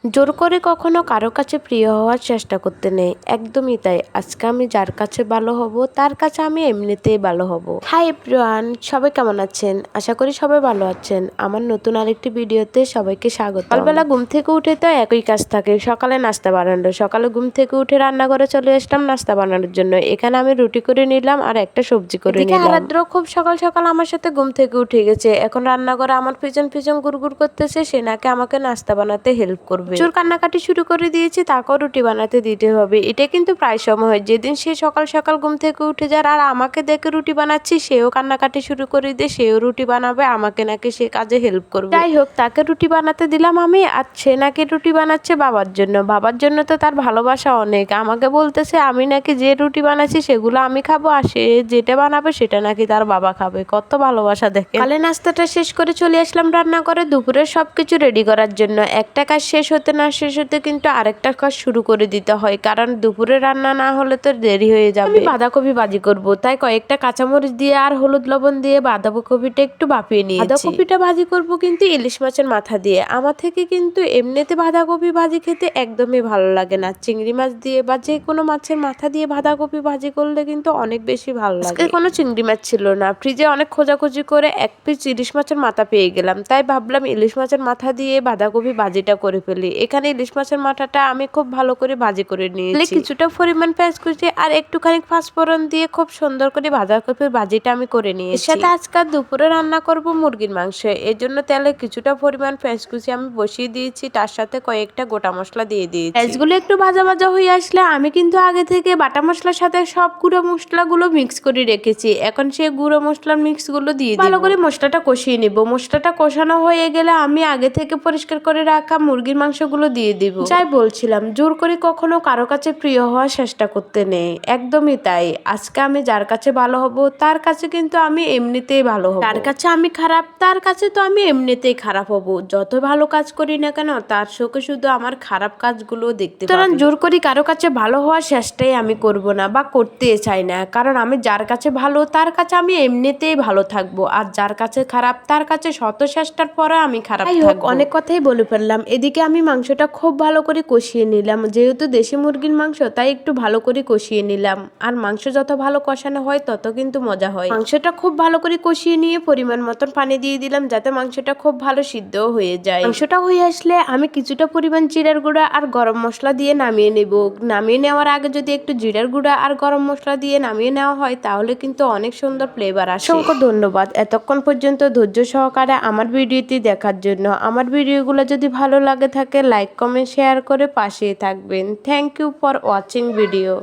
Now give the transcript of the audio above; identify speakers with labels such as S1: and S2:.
S1: জোর করে কখনো কারো কাছে প্রিয় হওয়ার চেষ্টা করতে নেই, একদমই তাই। আজকে আমি যার কাছে ভালো হব তার কাছে আমি এমনিতেই ভালো হব। হাই এভরিওয়ান, সবাই কেমন আছেন? আশা করি সবাই ভালো আছেন। আমার নতুন আরেকটি ভিডিওতে সবাইকে স্বাগত। সকালবেলা ঘুম থেকে উঠে তো একই কাজ থাকে, সকালে নাস্তা বানানো। সকালে ঘুম থেকে উঠে রান্নাঘরে চলে আসলাম নাস্তা বানানোর জন্য। এখানে আমি রুটি করে নিলাম আর একটা সবজি করে নিলাম। আরাধ্র খুব সকাল সকাল আমার সাথে ঘুম থেকে উঠে গেছে, এখন রান্নাঘরে আমার পিছন পিছন গুড়গুড় করতেছে। সে নাকি আমাকে নাস্তা বানাতে হেল্প করবে। প্রচুর কান্নাকাটি শুরু করে দিয়েছি, তাকেও রুটি বানাতে দিতে হবে। এটা কিন্তু প্রায় সময় হয়, যেদিন সে সকাল সকাল ঘুম থেকে উঠে যায় আর আমাকে দেখে রুটি বানাচ্ছি, সেও কান্নাকাটি শুরু করে দিয়ে সেও রুটি বানাবে, আমাকে নাকি সে কাজে হেল্প করবে। যাই হোক, তাকে রুটি বানাতে দিলাম আমি, আর সে নাকি রুটি বানাচ্ছে বাবার জন্য। বাবার জন্য তো তার ভালোবাসা অনেক। আমাকে বলতেছে আমি নাকি যে রুটি বানাচ্ছি সেগুলো আমি খাবো, আর সে যেটা বানাবে সেটা নাকি তার বাবা খাবে। কত ভালোবাসা দেখে। কালে নাস্তাটা শেষ করে চলে আসলাম রান্না করে দুপুরের সবকিছু রেডি করার জন্য। একটা কাজ শেষ হতে না শেষ হতে কিন্তু আরেকটা কাজ শুরু করে দিতে হয়, কারণ দুপুরে রান্না না হলে তো দেরি হয়ে যাবে। আমি বাঁধাকপি ভাজি করব, তাই কয়েকটা কাঁচামরিচ দিয়ে আর হলুদ লবণ দিয়ে বাঁধাকপিটা একটু ভাপিয়ে নিয়েছি। বাঁধাকপিটা ভাজি করব কিন্তু ইলিশ মাছের মাথা দিয়ে। আমার থেকে কিন্তু এমনিতে বাঁধাকপি ভাজি খেতে একদমই ভালো লাগে না। চিংড়ি মাছ দিয়ে বা যে কোনো মাছের মাথা দিয়ে বাঁধাকপি ভাজি করলে কিন্তু অনেক বেশি ভালো লাগে। আজকে কোনো চিংড়ি মাছ ছিল না, ফ্রিজে অনেক খোঁজাখুঁজি করে এক পিস ইলিশ মাছের মাথা পেয়ে গেলাম, তাই ভাবলাম ইলিশ মাছের মাথা দিয়ে বাঁধাকপি ভাজিটা করে ফেলি। এখানে ইলিশ মাছের মাথাটা আমি খুব ভালো করে ভাজি করে নিয়েছি। কিছুটা পরিমাণ পেঁয়াজ কুচি আর একটুখানি পাঁচফোড়ন দিয়ে খুব সুন্দর করে বাঁধাকপির ভাজিটা আমি করে নিয়েছি। এর সাথে আজকাল দুপুরে রান্না করব মুরগির মাংস। এর জন্য তেলে কিছুটা পরিমাণ পেঁয়াজ কুচি আমি বসিয়ে দিয়েছি, তার সাথে কয়েকটা গোটা মশলা দিয়ে দিয়েছি। পেঁয়াজগুলো একটু ভাজা ভাজা হয়ে আসলে আমি কিন্তু আগে থেকে বাটা মশলার সাথে সব গুঁড়ো মশলাগুলো মিক্স করে রেখেছি। এখন সেই গুঁড়ো মশলার মিক্সগুলো দিয়ে ভালো করে মশলাটা কষিয়ে নিব। মশলাটা কষানো হয়ে গেলে আমি আগে থেকে পরিষ্কার করে রাখা মুরগির মাংসগুলো দিয়ে দিব। যাই বলছিলাম, জোর করে কখনো কারো কাছে প্রিয় হওয়ার চেষ্টা করতে নেই, একদমই তাই। আজকে আমি যার কাছে ভালো হব তার কাছে কিন্তু আমি এমনিতেই ভালো হব। তার কাছে আমি খারাপ, তার কাছে তো আমি এমনিতেই খারাপ হব। যত ভালো কাজ করি না কেন তার চোখে শুধু আমার খারাপ কাজগুলো দেখতে পাবে। কারণ জোর করে কারো কাছে ভালো হওয়ার চেষ্টাই আমি করব না বা করতে চাই না, কারণ আমি যার কাছে ভালো তার কাছে আমি এমনিতেই ভালো থাকবো, আর যার কাছে খারাপ তার কাছে শত চেষ্টার পরে আমি খারাপ থাকবো। অনেক কথাই বলে ফেললাম। এদিকে আমি মাংসটা খুব ভালো করে কষিয়ে নিলাম, যেহেতু দেশি মুরগির মাংস তাই একটু ভালো করে কষিয়ে নিলাম। আর মাংস যত ভালো কষানো হয় তত কিন্তু মজা হয়। মাংসটা খুব ভালো করে কষিয়ে নিয়ে পরিমাণ মতন পানি দিয়ে দিলাম, যাতে মাংসটা খুব ভালো সিদ্ধ হয়ে যায়। মাংসটা হয়ে আসলে আমি কিছুটা পরিমাণ জিরার গুঁড়া আর গরম মশলা দিয়ে নামিয়ে নেব। নামিয়ে নেওয়ার আগে যদি একটু জিরার গুঁড়া আর গরম মশলা দিয়ে নামিয়ে নেওয়া হয় তাহলে কিন্তু অনেক সুন্দর ফ্লেভার আসে। অসংখ্য ধন্যবাদ এতক্ষণ পর্যন্ত ধৈর্য সহকারে আমার ভিডিওটি দেখার জন্য। আমার ভিডিওগুলো যদি ভালো লাগে থাকে লাইক কমেন্ট শেয়ার করে পাশে থাকবেন। Thank you for watching video.